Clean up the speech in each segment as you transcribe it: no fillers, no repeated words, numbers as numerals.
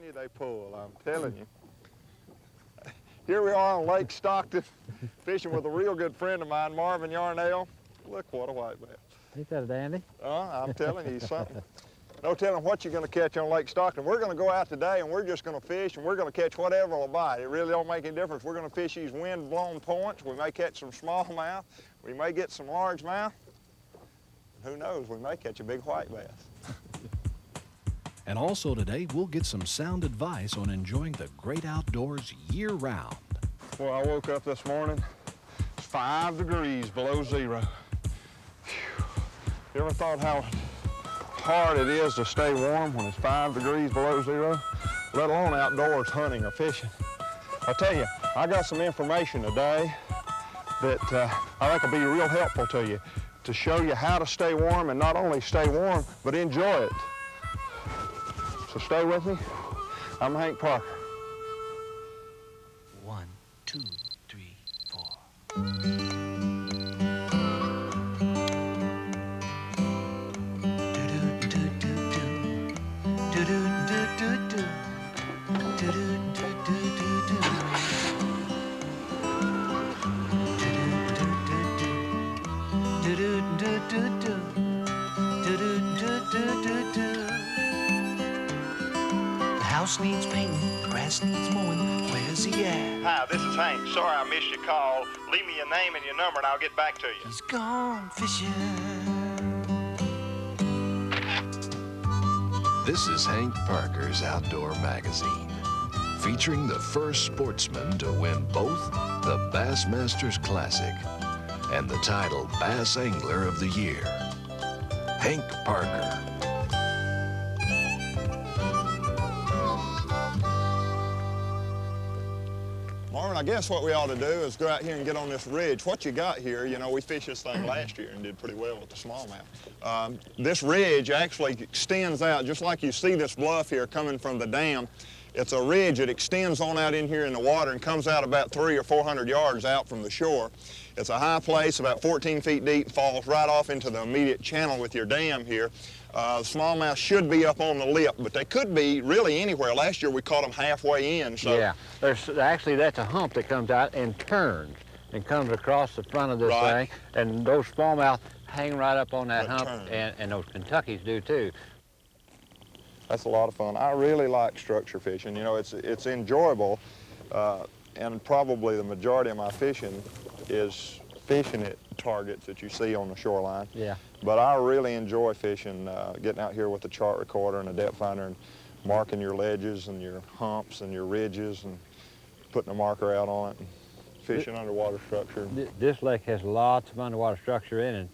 telling you they pull, I'm telling you. Here we are on Lake Stockton, fishing with a real good friend of mine, Marvin Yarnell. Look what a white bass. Ain't that a dandy? I'm telling you, he's something. No telling what you're going to catch on Lake Stockton. We're going to go out today and we're just going to fish and we're going to catch whatever will bite. It really don't make any difference. We're going to fish these wind-blown points. We may catch some smallmouth. We may get some largemouth. Who knows, we may catch a big white bass. And also today, we'll get some sound advice on enjoying the great outdoors year-round. Well, I woke up this morning, it's 5 degrees below zero. Whew. You ever thought how hard it is to stay warm when it's 5 degrees below zero, let alone outdoors hunting or fishing? I tell you, I got some information today that I think will be real helpful to you to show you how to stay warm, and not only stay warm, but enjoy it. So stay with me. I'm Hank Parker. 1, 2, 3, 4. The house needs painting, the grass needs mowing. Where's he at? Hi, this is Hank. Sorry I missed your call. Leave me your name and your number and I'll get back to you. He's gone fishing. This is Hank Parker's Outdoor Magazine, featuring the first sportsman to win both the Bassmasters Classic and the title Bass Angler of the Year, Hank Parker. Marvin, I guess what we ought to do is go out here and get on this ridge. What you got here, you know, we fished this thing last year and did pretty well with the smallmouth. This ridge actually extends out, just like you see this bluff here coming from the dam. It's a ridge that extends on out in here in the water and comes out about 300 or 400 yards out from the shore. It's a high place, about 14 feet deep, falls right off into the immediate channel with your dam here. Smallmouth should be up on the lip, but they could be really anywhere. Last year we caught them halfway in. So. Yeah, actually that's a hump that comes out and turns and comes across the front of this thing, and those smallmouth hang right up on that hump, and those Kentuckys do too. That's a lot of fun. I really like structure fishing. You know, it's enjoyable, and probably the majority of my fishing is fishing at targets that you see on the shoreline. Yeah. But I really enjoy fishing, getting out here with a chart recorder and a depth finder and marking your ledges and your humps and your ridges and putting a marker out on it and fishing underwater structure. This lake has lots of underwater structure in it,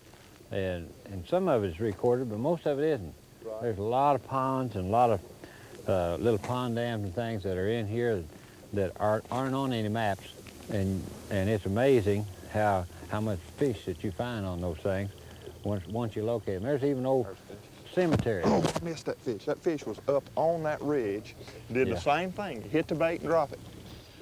and some of it is recorded, but most of it isn't. Right. There's a lot of ponds and a lot of little pond dams and things that are in here that aren't on any maps, and it's amazing how much fish that you find on those things once you locate them. There's even old cemeteries. Oh, I missed that fish. That fish was up on that ridge, did the same thing, hit the bait and drop it.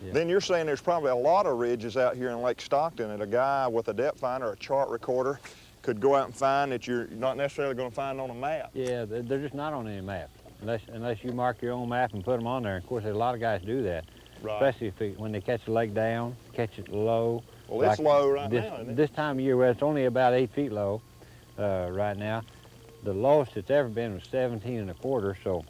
Yeah. Then you're saying there's probably a lot of ridges out here in Lake Stockton that a guy with a depth finder or a chart recorder could go out and find that you're not necessarily going to find on a map. Yeah, they're just not on any map, unless you mark your own map and put them on there. Of course, a lot of guys do that, especially when they catch the lake down, catch it low. Well, it's low right now, isn't it? This time of year, where it's only about 8 feet low right now. The lowest it's ever been was 17 1/4, so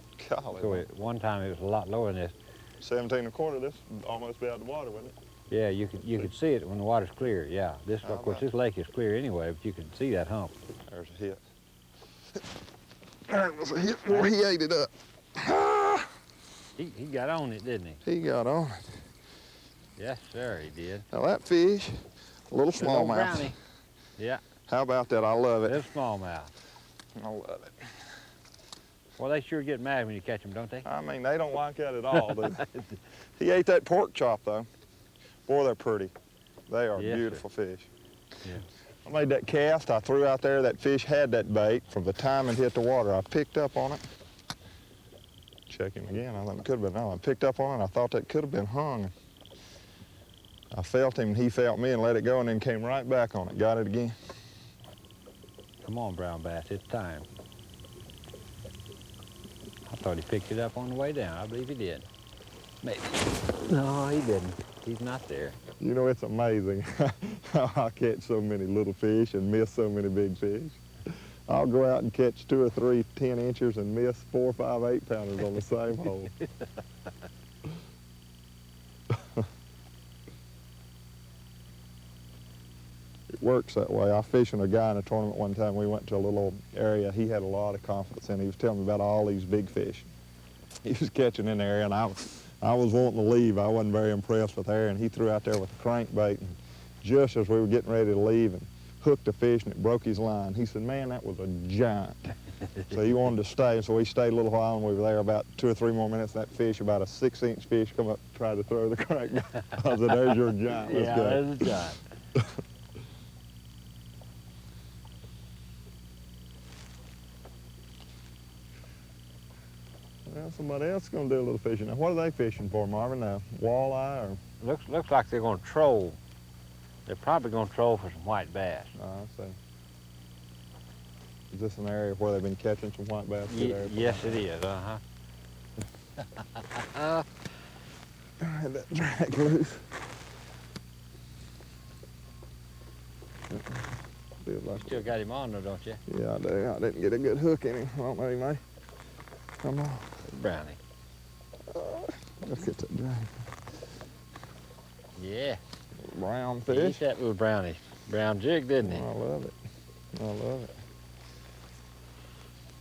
one time it was a lot lower than this. 17 1/4, this would almost be out of the water, wouldn't it? Yeah, you could see it when the water's clear, yeah. Of course, this lake is clear anyway, but you can see that hump. There's a hit. There was a hit before he ate it up. He got on it, didn't he? He got on it. Yes, sir, he did. Now that fish, a little smallmouth. Brownie. Yeah. How about that? I love it. It's smallmouth. I love it. Well, they sure get mad when you catch them, don't they? I mean, they don't like that at all. He ate that pork chop, though. Boy, they're pretty. They are beautiful fish. Yeah. I made that cast. I threw out there. That fish had that bait. From the time it hit the water, I picked up on it. Check him again. I thought it could have been on. I picked up on it, and I thought that could have been hung. I felt him, and he felt me, and let it go, and then came right back on it. Got it again. Come on, brown bass, it's time. thought he picked it up on the way down. I believe he did. Maybe. No, he didn't. He's not there. You know, it's amazing how I catch so many little fish and miss so many big fish. I'll go out and catch 2 or 3 10-inchers and miss 4 or 5 8-pounders on the same hole. It works that way. I fishing a guy in a tournament one time. We went to a little area he had a lot of confidence in. He was telling me about all these big fish he was catching in the area, and I was wanting to leave. I wasn't very impressed with her, and he threw out there with a crankbait, and just as we were getting ready to leave and hooked a fish and it broke his line, he said, "Man, that was a giant." So he wanted to stay, so we stayed a little while, and we were there about 2 or 3 more minutes. That fish, about a 6-inch fish, come up and tried to throw the crankbait. I said, "There's your giant." Let's yeah, go. there's a giant. Well, somebody else is going to do a little fishing. Now, what are they fishing for, Marvin? Now, walleye or? Looks like they're going to troll. They're probably going to troll for some white bass. Oh, I see. Is this an area where they've been catching some white bass? Yes, it is. Uh-huh. Had that drag loose. Feels like Still got him on though, don't you? Yeah, I do. I didn't get a good hook in him. I don't know, he may. Come on. Brownie. Let's get that drag. Yeah. Brown He ate fish. that little brownie. Brown jig, didn't he? I love it. I love it.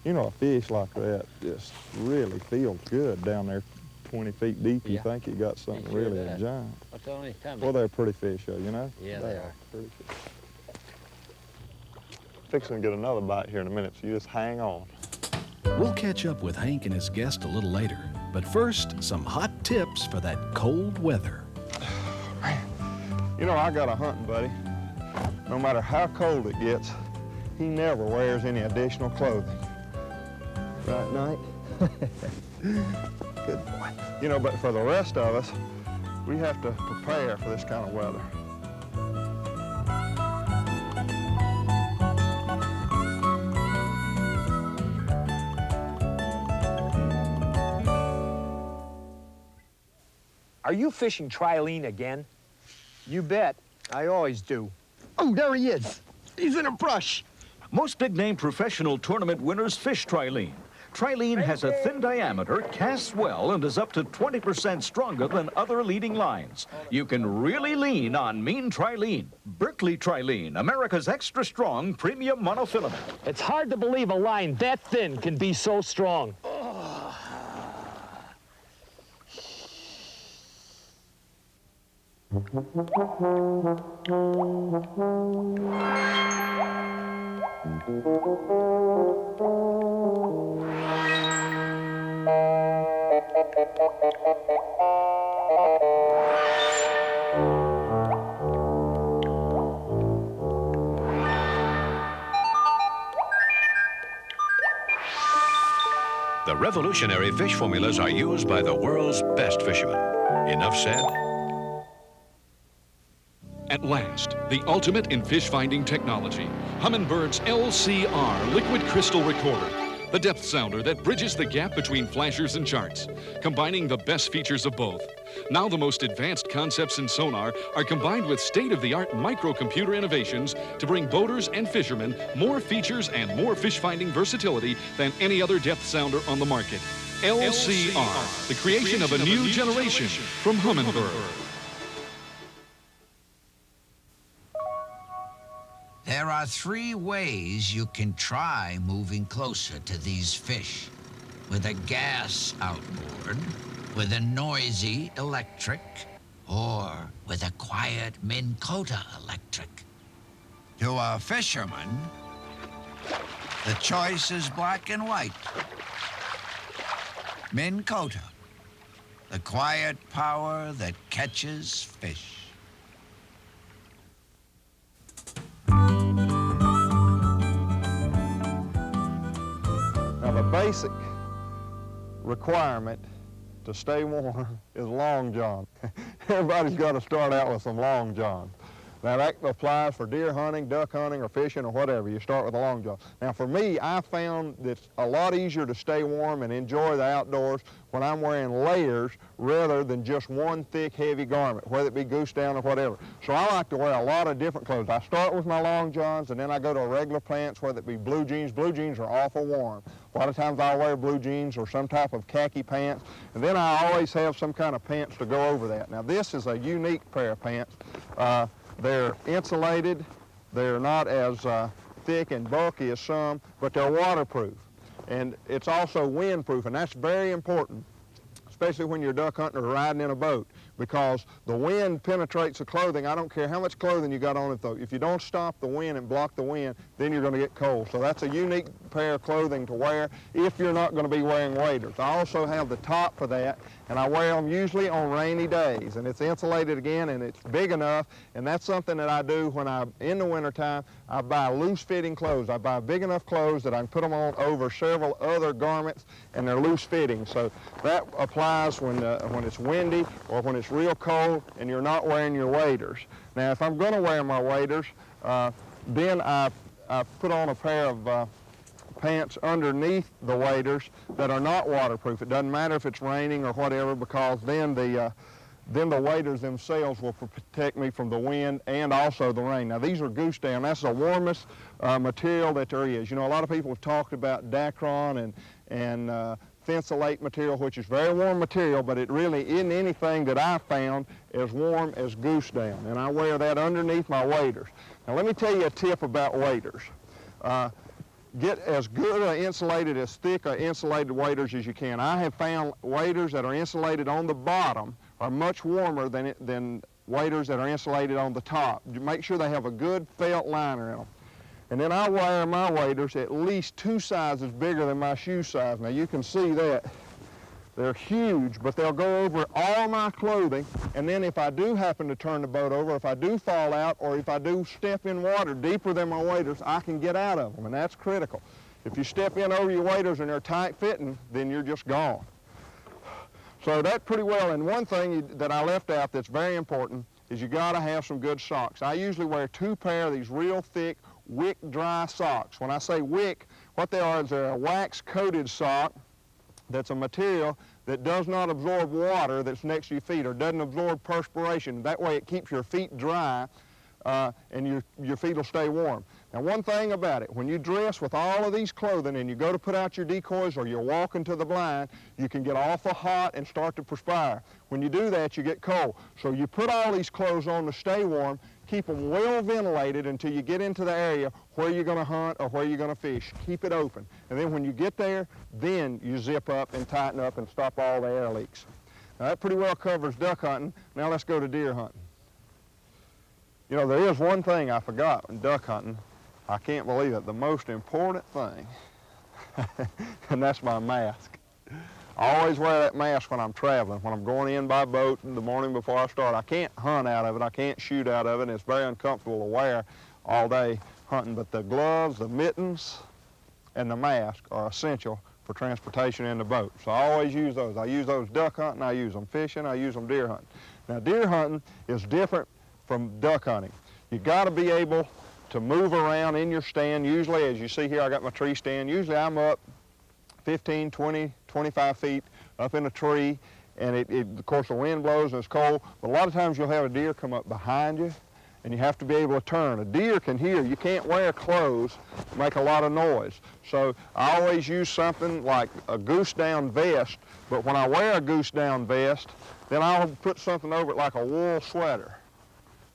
You know, a fish like that just really feels good down there 20 feet deep. You Yeah. think you got something Sure really does. giant. What's the only time? Well, they're pretty fish, though, you know? Yeah, they are. Pretty fish. Fixing to get another bite here in a minute, so you just hang on. We'll catch up with Hank and his guest a little later. But first, some hot tips for that cold weather. You know, I got a hunting buddy. No matter how cold it gets, he never wears any additional clothing. Right, Knight? Good boy. You know, but for the rest of us, we have to prepare for this kind of weather. Are you fishing trilene again? You bet. I always do. Oh, there he is. He's in a brush. Most big-name professional tournament winners fish trilene. Trilene has a thin diameter, casts well, and is up to 20% stronger than other leading lines. You can really lean on mean trilene. Berkeley Trilene, America's extra strong premium monofilament. It's hard to believe a line that thin can be so strong. The revolutionary fish formulas are used by the world's best fishermen. Enough said? At last, the ultimate in fish finding technology, Humminbird's LCR Liquid Crystal Recorder, the depth sounder that bridges the gap between flashers and charts, combining the best features of both. Now the most advanced concepts in sonar are combined with state-of-the-art microcomputer innovations to bring boaters and fishermen more features and more fish finding versatility than any other depth sounder on the market. LCR, the creation of a new generation from Humminbird. There are 3 ways you can try moving closer to these fish. With a gas outboard, with a noisy electric, or with a quiet Minn Kota electric. To a fisherman, the choice is black and white. Minn Kota, the quiet power that catches fish. Now, the basic requirement to stay warm is long john. Everybody's got to start out with some long john. Now that applies for deer hunting, duck hunting, or fishing, or whatever. You start with a long john. Now for me, I found that it's a lot easier to stay warm and enjoy the outdoors when I'm wearing layers rather than just one thick, heavy garment, whether it be goose down or whatever. So I like to wear a lot of different clothes. I start with my long johns, and then I go to regular pants, whether it be blue jeans. Blue jeans are awful warm. A lot of times I'll wear blue jeans or some type of khaki pants, and then I always have some kind of pants to go over that. Now this is a unique pair of pants. They're insulated. They're not as thick and bulky as some, but they're waterproof. And it's also windproof, and that's very important, especially when you're duck hunting or riding in a boat, because the wind penetrates the clothing. I don't care how much clothing you got on it, though. If you don't stop the wind and block the wind, then you're going to get cold. So that's a unique pair of clothing to wear if you're not going to be wearing waders. I also have the top for that, and I wear them usually on rainy days. And it's insulated again, and it's big enough, and that's something that I do when I'm in the wintertime. I buy loose-fitting clothes. I buy big enough clothes that I can put them on over several other garments, and they're loose-fitting. So that applies when it's windy or when it's real cold and you're not wearing your waders. Now, if I'm going to wear my waders, then I put on a pair of pants underneath the waders that are not waterproof. It doesn't matter if it's raining or whatever, because then the waders themselves will protect me from the wind and also the rain. Now these are goose down. That's the warmest material that there is. You know, a lot of people have talked about Dacron and Thinsulate material, which is very warm material, but it really isn't anything that I found as warm as goose down. And I wear that underneath my waders. Now let me tell you a tip about waders. Get as good insulated, as thick insulated waders as you can. I have found waders that are insulated on the bottom are much warmer than waders that are insulated on the top. Make sure they have a good felt liner in them. And then I wear my waders at least 2 sizes bigger than my shoe size. Now you can see that. They're huge, but they'll go over all my clothing, and then if I do happen to turn the boat over, if I do fall out, or if I do step in water deeper than my waders, I can get out of them, and that's critical. If you step in over your waders and they're tight-fitting, then you're just gone. So that's pretty well, and one thing that I left out that's very important is you gotta have some good socks. I usually wear 2 pair of these real thick wick dry socks. When I say wick, what they are is they're a wax-coated sock that's a material that does not absorb water that's next to your feet, or doesn't absorb perspiration. That way it keeps your feet dry and your feet will stay warm. Now one thing about it, when you dress with all of these clothing and you go to put out your decoys or you're walking to the blind, you can get awful hot and start to perspire. When you do that, you get cold. So you put all these clothes on to stay warm, keep them well ventilated until you get into the area where you're going to hunt or where you're going to fish. Keep it open. And then when you get there, then you zip up and tighten up and stop all the air leaks. Now that pretty well covers duck hunting. Now let's go to deer hunting. You know, there is one thing I forgot in duck hunting. I can't believe it. The most important thing, and that's my mask. I always wear that mask when I'm traveling, when I'm going in by boat in the morning before I start. I can't hunt out of it. I can't shoot out of it. And it's very uncomfortable to wear all day hunting. But the gloves, the mittens, and the mask are essential for transportation in the boat. So I always use those. I use those duck hunting. I use them fishing. I use them deer hunting. Now deer hunting is different from duck hunting. You got to be able to move around in your stand. Usually, as you see here, I got my tree stand. Usually I'm up 15, 20, 25 feet up in a tree, and of course the wind blows and it's cold, but a lot of times you'll have a deer come up behind you, and you have to be able to turn. A deer can hear. You can't wear clothes to make a lot of noise. So I always use something like a goose down vest, but when I wear a goose down vest, then I'll put something over it like a wool sweater.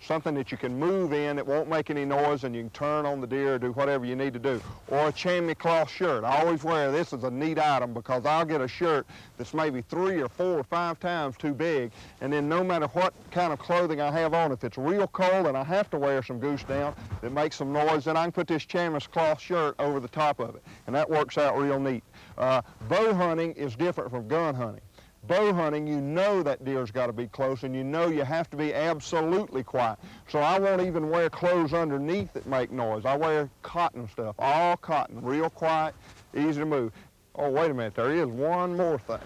Something that you can move in that won't make any noise, and you can turn on the deer or do whatever you need to do. Or a chamois cloth shirt. I always wear this as a neat item because I'll get a shirt that's maybe 3 or 4 or 5 times too big, and then no matter what kind of clothing I have on, if it's real cold and I have to wear some goose down that makes some noise, then I can put this chamois cloth shirt over the top of it, and that works out real neat. Bow hunting is different from gun hunting. Bow hunting, you know that deer's got to be close, and you know you have to be absolutely quiet. So I won't even wear clothes underneath that make noise. I wear cotton stuff, all cotton, real quiet, easy to move. Oh, wait a minute, there is one more thing,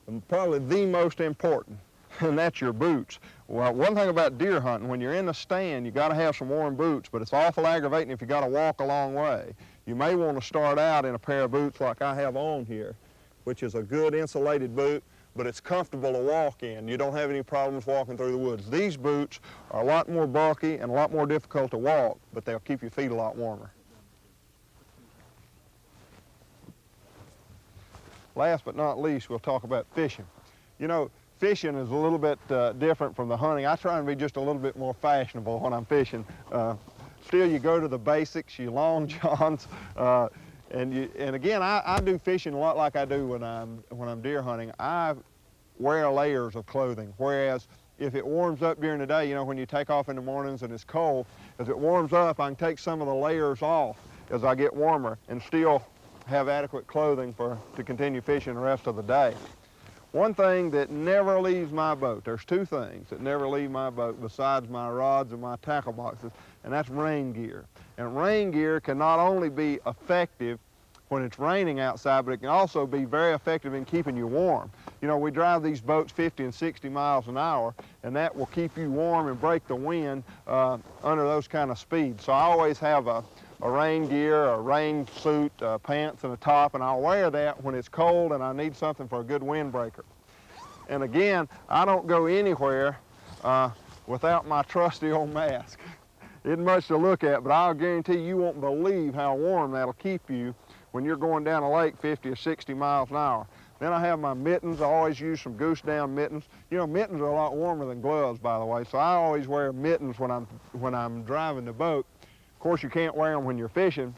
and probably the most important. and that's your boots. Well, one thing about deer hunting, when you're in the stand, you got to have some warm boots, but it's awful aggravating if you got to walk a long way. You may want to start out in a pair of boots like I have on here, which is a good insulated boot, but it's comfortable to walk in. You don't have any problems walking through the woods. These boots are a lot more bulky and a lot more difficult to walk, but they'll keep your feet a lot warmer. Last but not least, we'll talk about fishing. You know, fishing is a little bit different from the hunting. I try and be just a little bit more fashionable when I'm fishing. Still, you go to the basics, you long johns, and again, I do fishing a lot like I do when I'm deer hunting. I wear layers of clothing, whereas if it warms up during the day, you know, when you take off in the mornings and it's cold, as it warms up, I can take some of the layers off as I get warmer and still have adequate clothing to continue fishing the rest of the day. One thing that never leaves my boat, there's two things that never leave my boat besides my rods and my tackle boxes, and that's rain gear. And rain gear can not only be effective when it's raining outside, but it can also be very effective in keeping you warm. You know, we drive these boats 50 and 60 miles an hour, and that will keep you warm and break the wind under those kind of speeds. So I always have a rain gear, a rain suit, pants, and a top, and I'll wear that when it's cold and I need something for a good windbreaker. And again, I don't go anywhere without my trusty old mask. Isn't much to look at, but I'll guarantee you won't believe how warm that'll keep you when you're going down a lake 50 or 60 miles an hour. Then I have my mittens. I always use some goose down mittens. You know, mittens are a lot warmer than gloves, by the way, so I always wear mittens when I'm driving the boat. Of course, you can't wear them when you're fishing,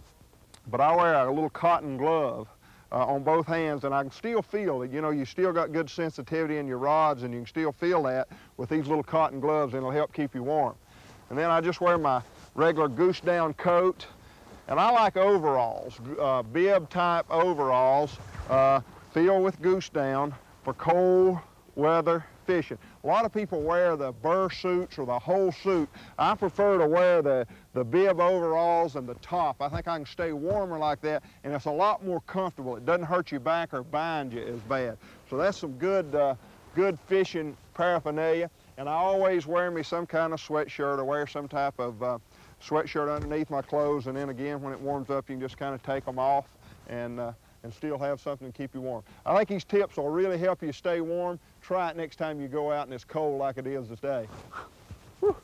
but I wear a little cotton glove on both hands, and I can still feel that, you know, you still got good sensitivity in your rods, and you can still feel that with these little cotton gloves, and it'll help keep you warm. And then I just wear my regular goose down coat, and I like overalls, bib type overalls filled with goose down for cold weather fishing. A lot of people wear the burr suits or the whole suit. I prefer to wear the bib overalls and the top. I think I can stay warmer like that, and it's a lot more comfortable. It doesn't hurt your back or bind you as bad. So that's some good fishing paraphernalia. And I always wear me some kind of sweatshirt or wear some type of sweatshirt underneath my clothes, and then again, when it warms up, you can just kind of take them off and still have something to keep you warm. I think these tips will really help you stay warm. Try it next time you go out and it's cold like it is today. Whew.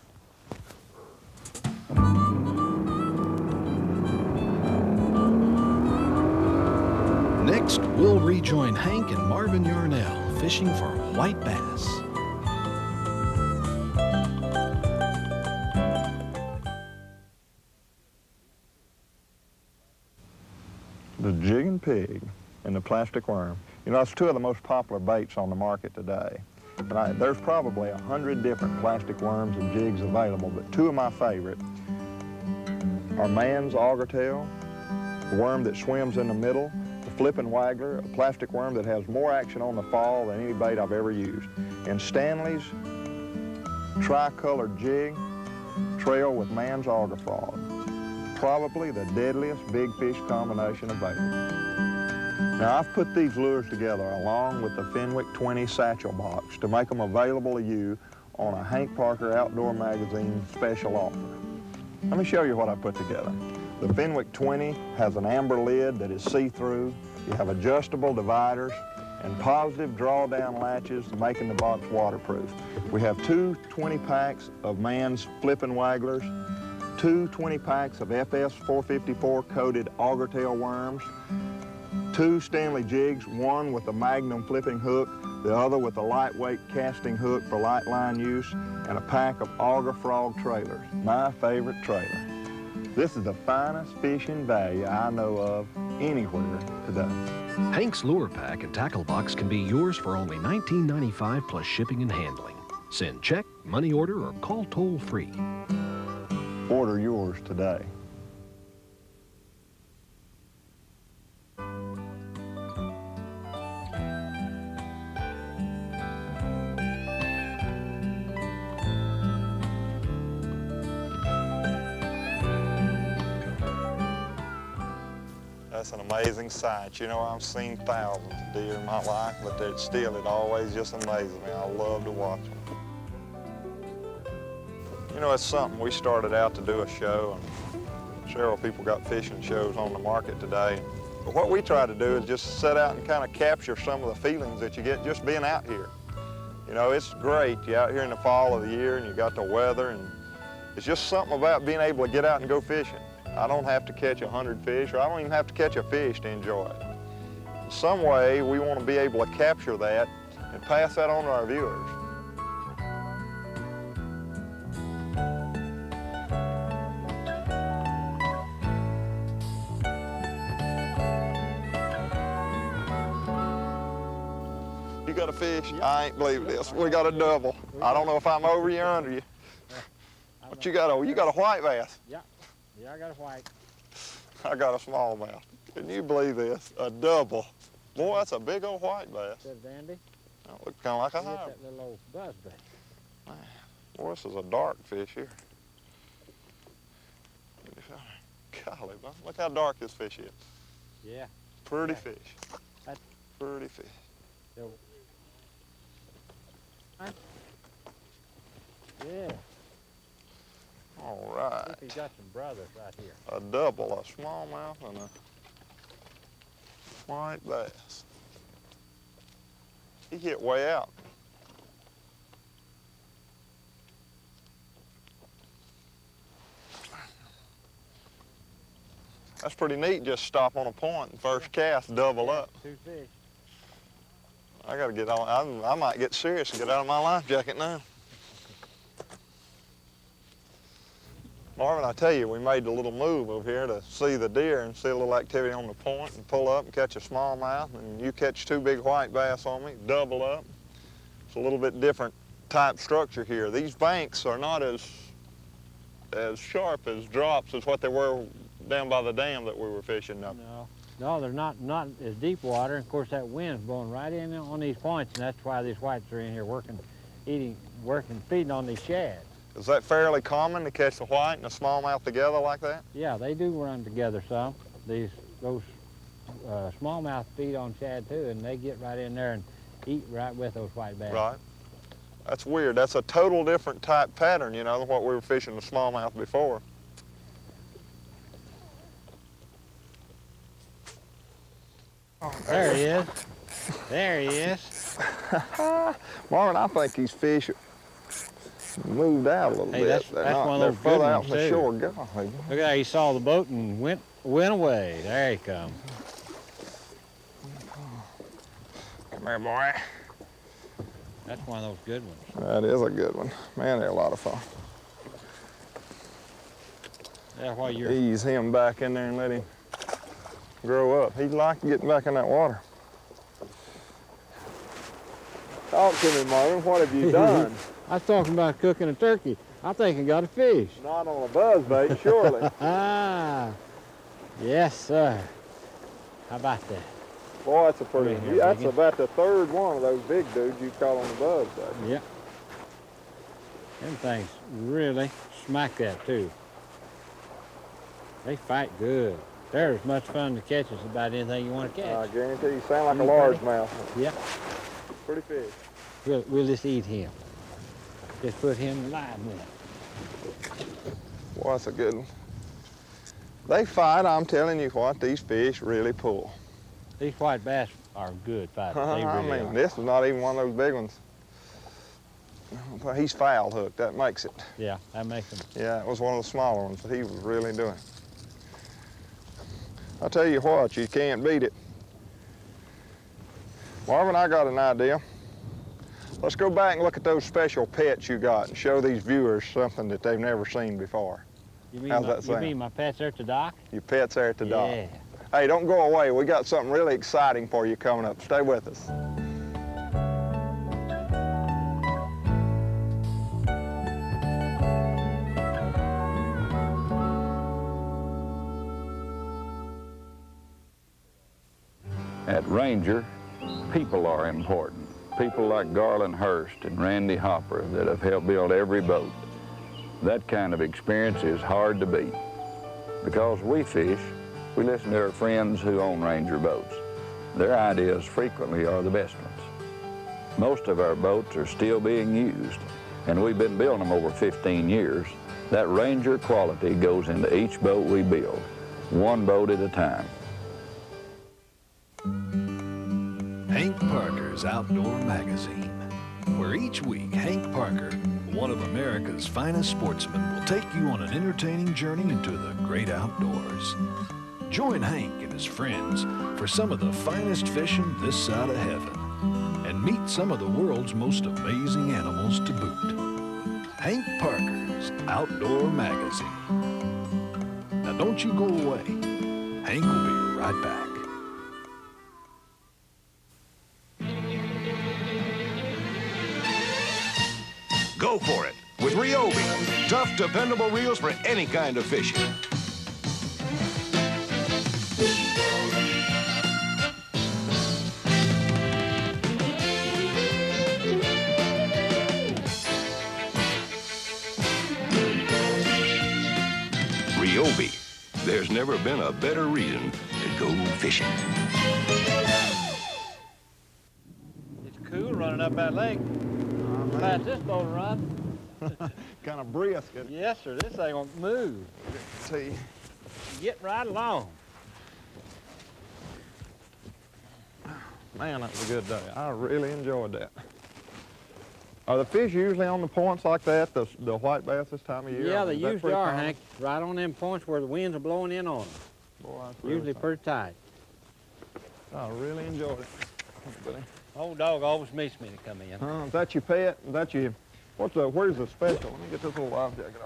Next, we'll rejoin Hank and Marvin Yarnell fishing for white bass. The jigging pig and the plastic worm. You know, it's two of the most popular baits on the market today. And there's probably 100 different plastic worms and jigs available, but two of my favorite are man's auger tail, the worm that swims in the middle, the flipping waggler, a plastic worm that has more action on the fall than any bait I've ever used, and Stanley's tricolored jig trail with man's auger frog. Probably the deadliest big fish combination available. Now, I've put these lures together along with the Fenwick 20 satchel box to make them available to you on a Hank Parker Outdoor Magazine special offer. Let me show you what I put together. The Fenwick 20 has an amber lid that is see-through. You have adjustable dividers and positive drawdown latches making the box waterproof. We have two 20 packs of man's flipping wagglers, two 20 packs of FS 454 coated auger tail worms, two Stanley jigs, one with a Magnum flipping hook, the other with a lightweight casting hook for light line use, and a pack of auger frog trailers, my favorite trailer. This is the finest fishing value I know of anywhere today. Hank's lure pack and tackle box can be yours for only $19.95 plus shipping and handling. Send check, money order, or call toll-free. Order yours today. That's an amazing sight. You know, I've seen thousands of deer in my life, but it always just amazes me. I love to watch them. You know, it's something we started out to do a show, and several people got fishing shows on the market today. But what we try to do is just set out and kind of capture some of the feelings that you get just being out here. You know, it's great. You're out here in the fall of the year and you got the weather, and it's just something about being able to get out and go fishing. I don't have to catch 100 fish, or I don't even have to catch a fish to enjoy it. In some way, we want to be able to capture that and pass that on to our viewers. You got a fish? I ain't believing this. We got a double. I don't know if I'm over you or under you. What you got? You got a white bass? Yeah, I got a white. I got a smallmouth. Can you believe this? A double. Boy, that's a big old white bass. Is that dandy? That looks kind of like a Look at hybrid. that little old buzz bait. Man, boy, this is a dark fish here. Golly, man, look how dark this fish is. Yeah. Pretty Yeah. fish. That's Pretty fish. so. Yeah. All I right. think he's got some brothers right here. A double, a smallmouth, and a white bass. He hit way out. That's pretty neat, just stop on a point and first cast, double up. Two fish. I gotta get on, I might get serious and get out of my life jacket now. Marvin, I tell you, we made a little move over here to see the deer and see a little activity on the point and pull up and catch a smallmouth, and you catch two big white bass on me, double up. It's a little bit different type structure here. These banks are not as sharp as drops as what they were down by the dam that we were fishing up. No, they're not as deep water. Of course, that wind's blowing right in on these points, and that's why these whites are in here working, feeding on these shad. Is that fairly common to catch the white and the smallmouth together like that? Yeah, they do run together some. Those smallmouth feed on shad too, and they get right in there and eat right with those white bass. Right. That's weird. That's a total different type pattern, you know, than what we were fishing the smallmouth before. There he is. There he is. Marvin, I think these fish moved out a little Hey, bit. that's They're one of they're those further good out ones, from the too. shore. Golly. Look at that, he saw the boat and went away. There he comes. Come here, boy. That's one of those good ones. That is a good one. Man, they're a lot of fun. Yeah, while you're... Ease him back in there and let him grow up. He'd like getting back in that water. Talk to me, Marvin. What have you done? I was talking about cooking a turkey. I think I got a fish. Not on a buzzbait, surely. Ah, yes, sir. How about that? Boy, that's a pretty. Come here, That's Biggie. about the third one of those big dudes you caught on the buzzbait. Yep. Them things really smack that too. They fight good. They're as much fun to catch as about anything you want to I catch. guarantee you sound like a Pretty. largemouth. Yep. Pretty fish. We'll just eat him. Just put him alive with. Boy, that's a good one. They fight, I'm telling you what, these fish really pull. These white bass are good fighters. They I really mean, are. this is not even one of those big ones. He's foul hooked, that makes it. Yeah, that makes them. Yeah, it was one of the smaller ones that he was really doing. I'll tell you what, you can't beat it. Marvin, I got an idea. Let's go back and look at those special pets you got and show these viewers something that they've never seen before. You mean, How's that you sound? mean my pets are at the dock? Your pets there at the dock. Yeah. Hey, don't go away. We got something really exciting for you coming up. Stay with us. At Ranger, people are important. People like Garland Hurst and Randy Hopper that have helped build every boat. That kind of experience is hard to beat. Because we fish, We listen to our friends who own Ranger boats. Their ideas frequently are the best ones. Most of our boats are still being used, and we've been building them over 15 years. That Ranger quality goes into each boat we build, one boat at a time. Hank Parker's Outdoor Magazine, where each week Hank Parker, one of America's finest sportsmen, will take you on an entertaining journey into the great outdoors. Join Hank and his friends for some of the finest fishing this side of heaven, and meet some of the world's most amazing animals to boot. Hank Parker's Outdoor Magazine. Now don't you go away. Hank will be right back. Go for it with Ryobi. Tough, dependable reels for any kind of fishing. Ryobi. There's never been a better reason to go fishing. It's cool running up that lake. Fast this boat run. Kind of brisk. Yes, sir. This ain't gonna move. See. Get right along. Man, that was a good day. I really enjoyed that. Are the fish usually on the points like that, the white bass this time of year? Yeah, they Is that usually pretty are, common? Hank. Right on them points where the winds are blowing in on them. Boy, that's really Usually fun. pretty tight. I really enjoyed it. Old dog always meets me to come in. Is that your pet? Is that your, where's the special? Let me get this little life jacket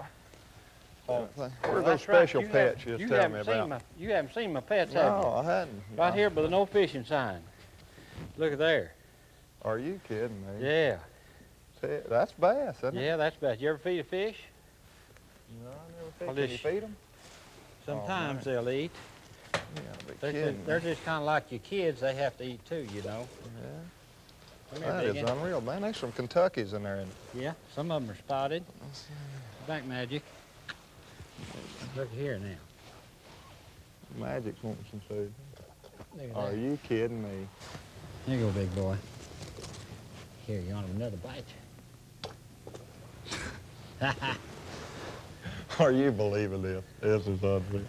off. Where's those special pets you was telling me about? You haven't seen my pets, have you? No, I hadn't. Right here by the no fishing sign. Look at there. Are you kidding me? Yeah. See, that's bass, isn't it? Yeah, that's bass. You ever feed a fish? No, I Well, never feed. Can you feed them? Sometimes they'll eat. Yeah, be kidding They're me. just kind of like your kids. They have to eat too, you know. Yeah. Come here, That is Biggie. unreal, man. There's some Kentuckys in there. Yeah, some of them are spotted. Back magic. Look here now. Magic's wanting some food. Look at Are that. you kidding me? Here you go, big boy. Here, you want another bite? Are you believing this? This is unreal.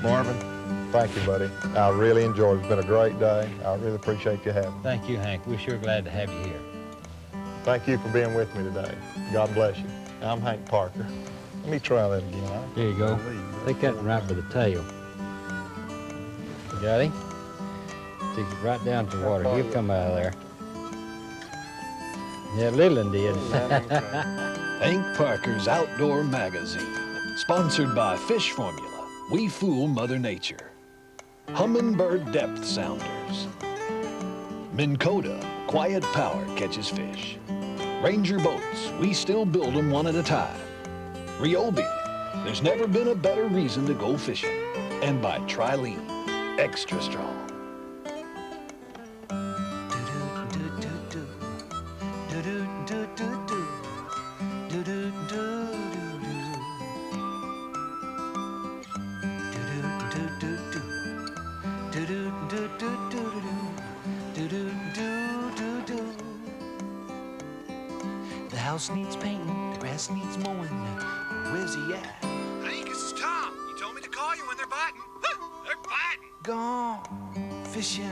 Marvin, thank you, buddy. I really enjoyed it. It's been a great day. I really appreciate you having me. Thank you, Hank. We're sure glad to have you here. Thank you for being with me today. God bless you. I'm Hank Parker. Let me try that again. There you go. They cut him right by the tail. You got him? Stick it right down to the water. He'll come out of there. Yeah, Leland did. Hank Parker's Outdoor Magazine, sponsored by Fish Formula. We fool Mother Nature. Humminbird Depth Sounders. Minn Kota, quiet power catches fish. Ranger boats, we still build them one at a time. Ryobi, there's never been a better reason to go fishing. And by Trilene, extra strong. The house needs painting, the grass needs mowing. Where's he at? Hank, this is Tom. You told me to call you when they're biting. They're biting. Gone fishing.